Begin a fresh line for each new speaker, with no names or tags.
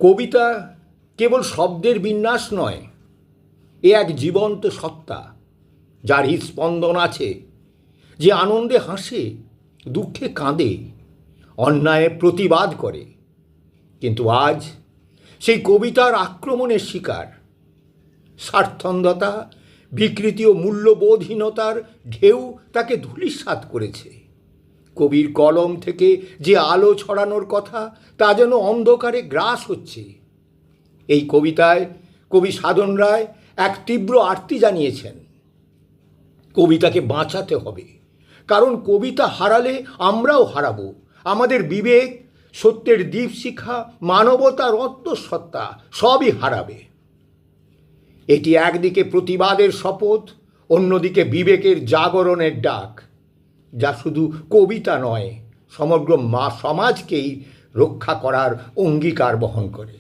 কবিতা কেবল শব্দের বিন্যাস নয়, এ এক জীবন্ত সত্তা যার হৃৎস্পন্দন আছে, যে আনন্দে হাসে, দুঃখে কাঁদে, অন্যায়ে প্রতিবাদ করে। কিন্তু আজ সেই কবিতার আক্রমণের শিকার। স্বার্থন্ধতা, বিকৃতি ও মূল্যবোধহীনতার ঢেউ তাকে ধূলিসাৎ করেছে। কবির কলম থেকে যে আলো ছড়ানোর কথা, তা যেন অন্ধকারে গ্রাস হচ্ছে। এই কবিতায় কবি সাধন রায় এক তীব্র আর্তি জানিয়েছেন। কবিতাকে বাঁচাতে হবে, কারণ কবিতা হারালে আমরাও হারাবো আমাদের বিবেক, সত্যের দীপশিখা, মানবতার অন্তঃসত্ত্বা, সবই হারাবে। এটি একদিকে প্রতিবাদের শপথ, অন্যদিকে বিবেকের জাগরণের ডাক, যা শুধু কবিতা নয়, সমগ্র সমাজকেই রক্ষা করার অঙ্গীকার বহন করে।